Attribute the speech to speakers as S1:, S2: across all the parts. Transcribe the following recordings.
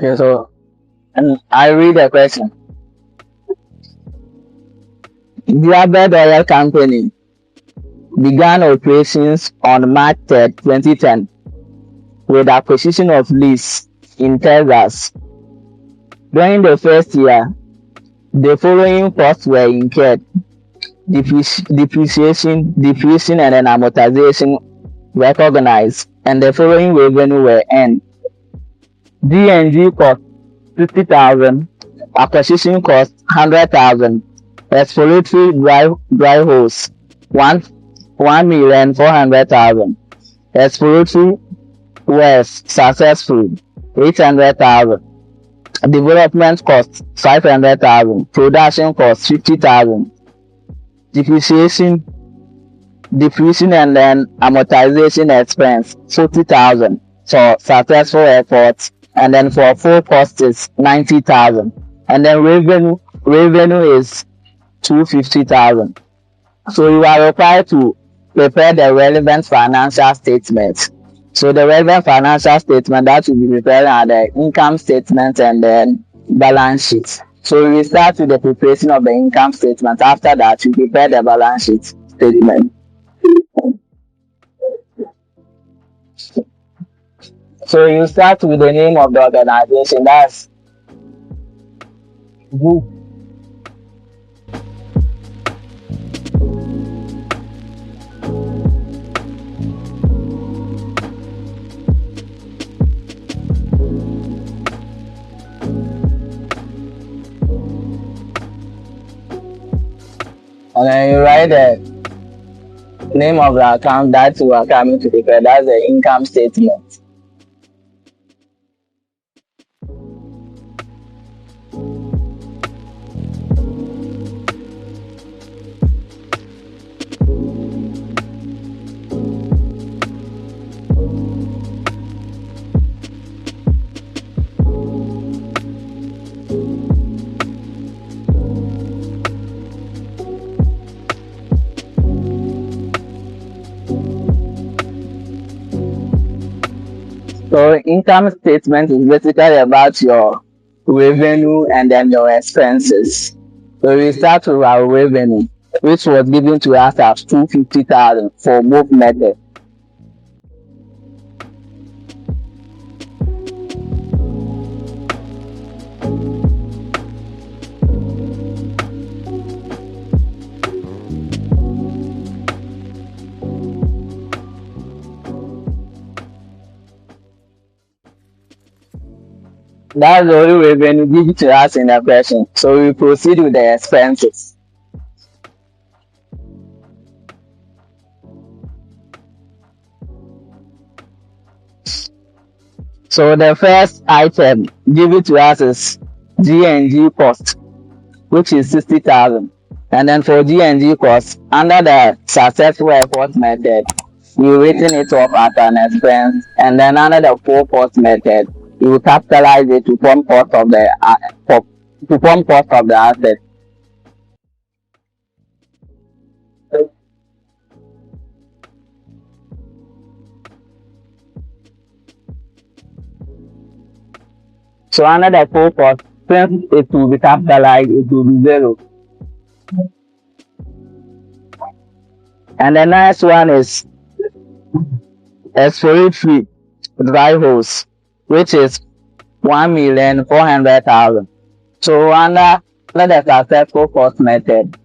S1: Okay, so and I read the question. Duahbed Oil Company began operations on March 3rd, 2010 with acquisition of lease in Texas. During the first year, the following costs were incurred: depreciation, depletion, and then amortization recognized, and the following revenue were earned: D&G cost 50,000, acquisition cost 100,000, exploratory dry hose 1,400,000, exploratory wells successful 800,000, development cost 500,000, production cost 50,000, depreciation and then amortization expense 40,000 for successful efforts, and then for full cost is 90,000, and then revenue is 250,000. So you are required to prepare the relevant financial statements. So the relevant financial statement that will be prepared are the income statement and then balance sheet. So we start with the preparation of the income statement. After that, you prepare the balance sheet statement. So you start with the name of the organization. That's group. And then you write the name of the account that you are coming to prepare. That's the income statement. So income statement is basically about your revenue and then your expenses. So we start with our revenue, which was given to us as 250,000 for both methods. That's the only revenue given to us in the question. So we proceed with the expenses. So the first item given to us is D&G cost, which is 60,000. And then for D&G cost, under the successful effort method, we written it off as an expense, and then under the full cost method, you will capitalize it to form cost of the asset. So under the full cost, since it will be capitalized, it will be 0. And the next one is exploratory dry hose, which is 1,400,000. So under the successful cost method,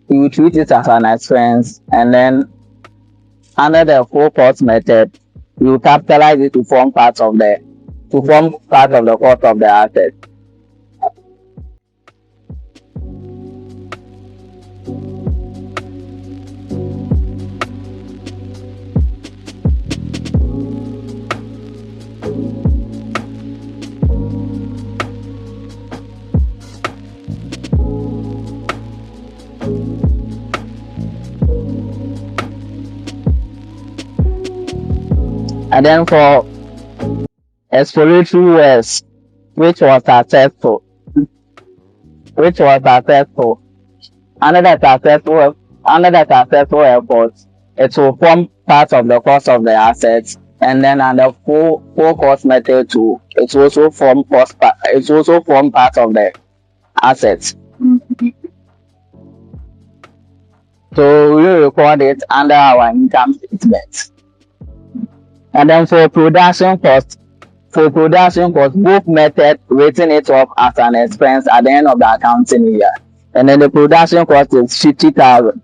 S1: you treat it as an expense, and then under the full cost method, you capitalize it to form part of the cost of the asset. And then for exploratory wells, which was successful, under the successful efforts, it will form part of the cost of the assets, And then under full cost method too, it's also form it's also form part of the assets. So we record it under our income statement. And then for production cost, both methods written it off as an expense at the end of the accounting year. And then the production cost is 50,000.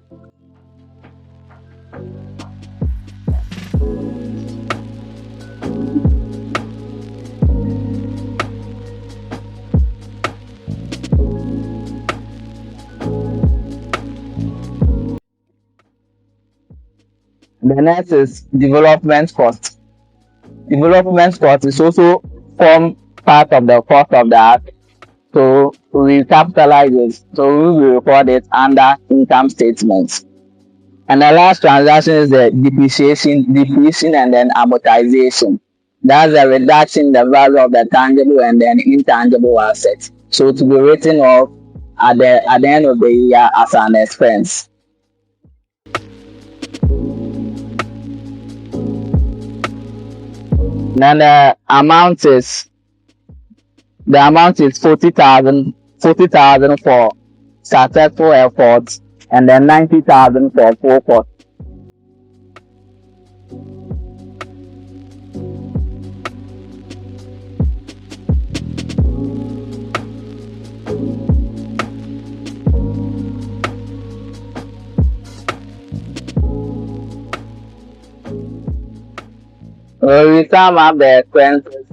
S1: The next is development cost. Development cost is also form part of the cost of the asset. So we capitalize it. So we will record it under income statements. And the last transaction is the depreciation and then amortization. That's the reduction in the value of the tangible and then intangible assets. So to be written off at the end of the year as an expense. Then the amount is 40,000 for successful efforts and then 90,000 for full cost. We sum up the expenses.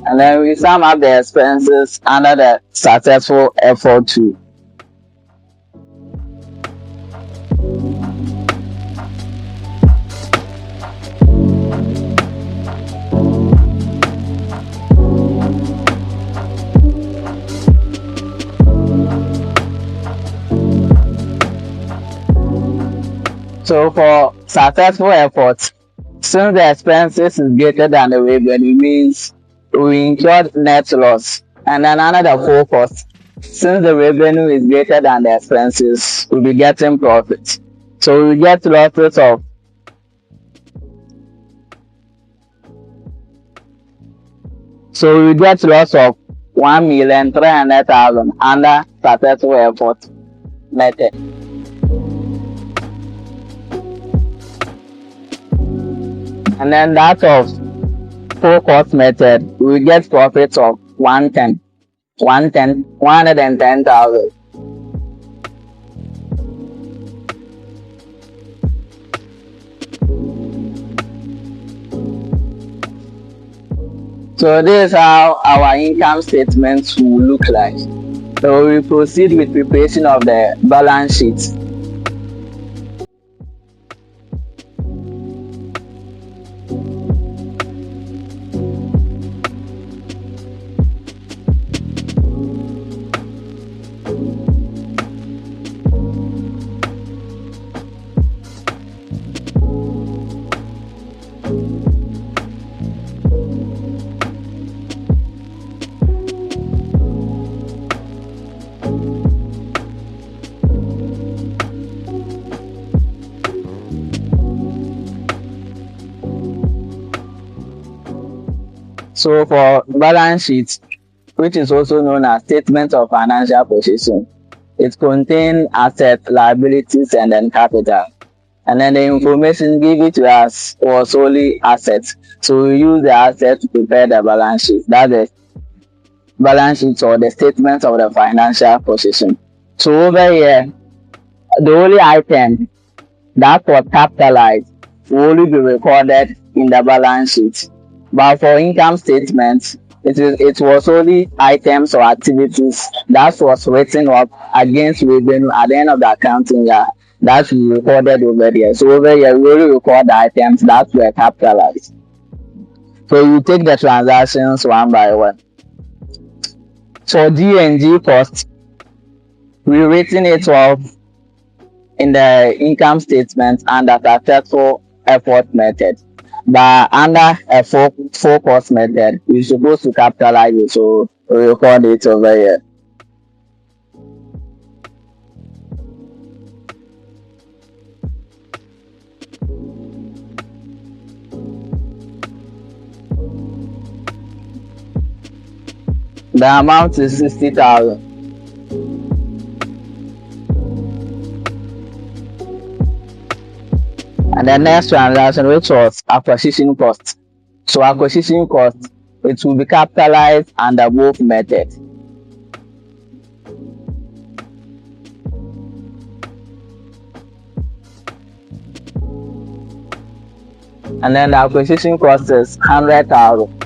S1: And then we sum up the expenses under the successful effort too. So for successful efforts, since the expenses is greater than the revenue, means we incurred net loss. And then another full cost, since the revenue is greater than the expenses, we'll be getting profit. So we get losses of loss of 1,300,000 under successful effort method. And then that of full cost method, we get profits of 110,000. So this is how our income statements will look like. So we proceed with preparation of the balance sheet. So for balance sheet, which is also known as statement of financial position, it contains assets, liabilities, and then capital. And then the information given to us was solely assets. So we use the assets to prepare the balance sheet. That's the balance sheet or the statement of the financial position. So over here, the only item that was capitalized will only be recorded in the balance sheet. But for income statements, it was only items or activities that was written up against revenue at the end of the accounting year that we recorded over there. So over here, we only record the items that were capitalized. So you take the transactions one by one. For D&G cost, we written it off in the income statement under successful effort method. But under a full cost method, we're supposed to capitalize it, so we record it over here. The amount is 60,000. And the next transaction, which was acquisition cost. So acquisition cost, it will be capitalized under both methods. And then the acquisition cost is 100,000.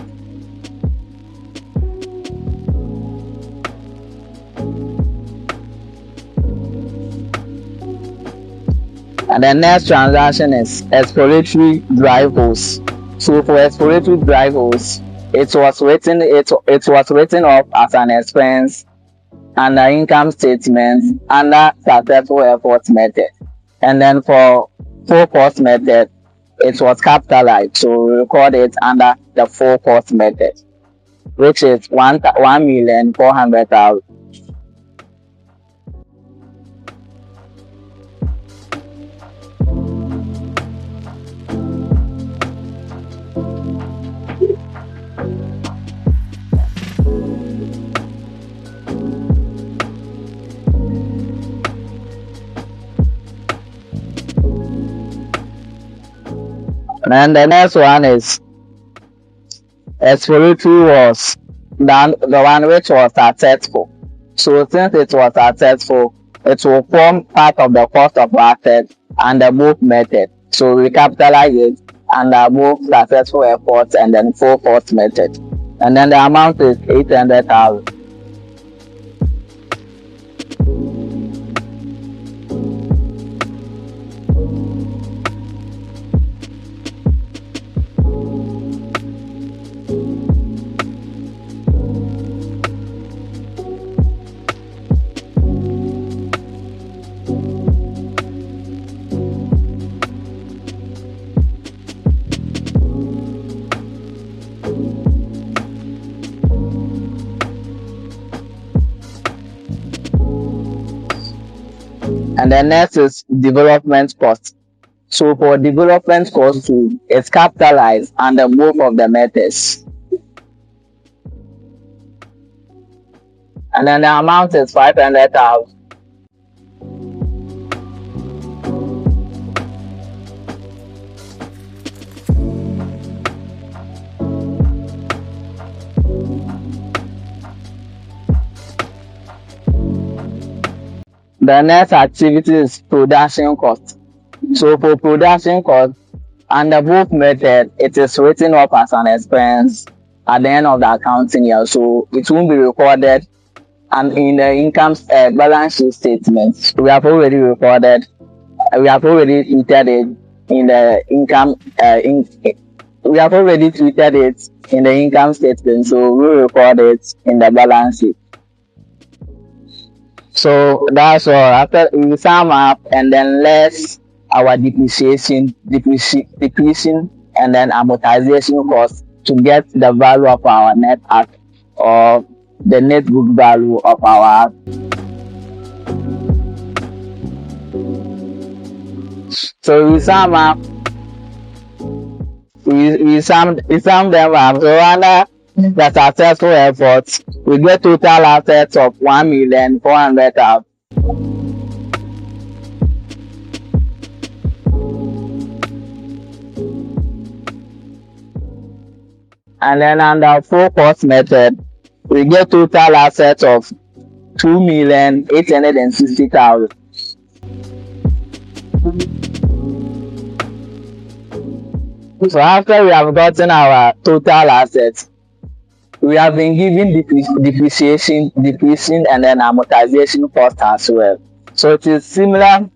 S1: And the next transaction is exploratory drive hose. So for exploratory drive hose, it was written off as an expense under income statement under successful effort method. And then for full cost method, it was capitalized, so we record it under the full cost method, which is 1,400,000. And the next one is exploratory was the one which was successful. So since it was successful, it will form part of the cost of asset under both method. So we capitalize it under both successful efforts and then full cost method. And then the amount is 800,000. And the next is development cost. So for development cost too, it's capitalized under both of the methods. And then the amount is 500,000. The next activity is production cost. So for production cost, under both methods, it is written up as an expense at the end of the accounting year. So it won't be recorded and in the income balance sheet statement. We have already recorded, we have already treated it in the income, we have already treated it in the income statement. So we record it in the balance sheet. So that's all. After we sum up and then less our depreciation, and then amortization cost to get the value of our net asset or the net book value of our asset. So we sum up. We sum them up. So under the successful efforts, we get total assets of 1,400,000. And then under full cost method, we get total assets of 2,860,000. So after we have gotten our total assets, we have been given depreciation, depletion, and then amortization cost as well. So it is similar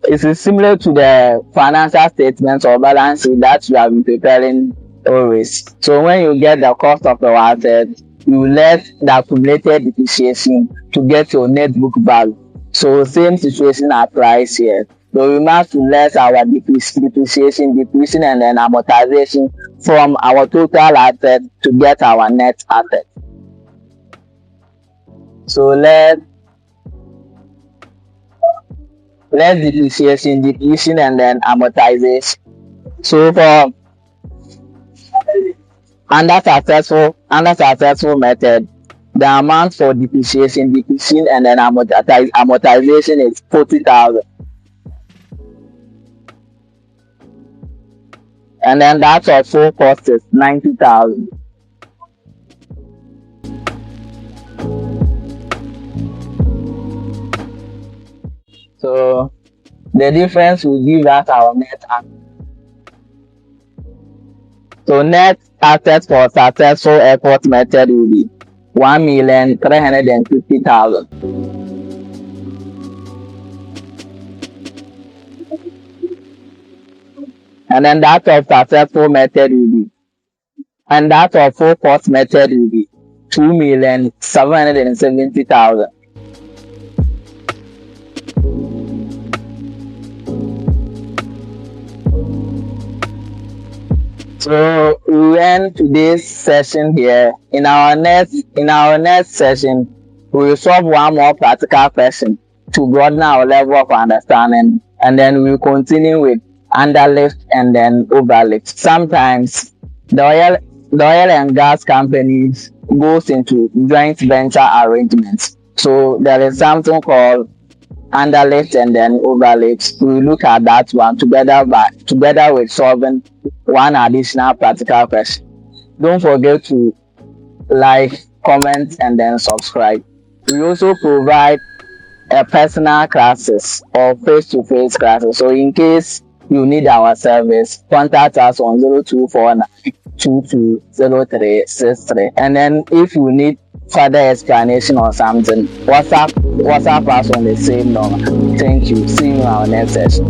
S1: to the financial statements or balance sheet that you have been preparing always. So when you get the cost of your asset, you let the accumulated depreciation to get your net book value. So same situation applies here. So we must less our depreciation, and then amortization from our total asset to get our net asset. So let's depreciation, depletion, and then amortization. So for under successful method, the amount for depreciation, and then amortization is 40,000. And then that of full cost is 90,000. So the difference will give us our net asset. So net assets for successful airport method will be 1,350,000. And then that of successful method will be, and that of full cost method will be 2,770,000. So we end today's session here. In our next session, we will solve one more practical question to broaden our level of understanding, and then we will continue with underlift and then overlift. Sometimes the oil and gas companies goes into joint venture arrangements. So there is something called underlift and then overlift. We will look at that one together with solving one additional practical question. Don't forget to like, comment, and then subscribe. We also provide personal classes or face-to-face classes. So in case you need our service, contact us on 0249220363. And then if you need further explanation or something, WhatsApp us on the same number. Thank you. See you in our next session.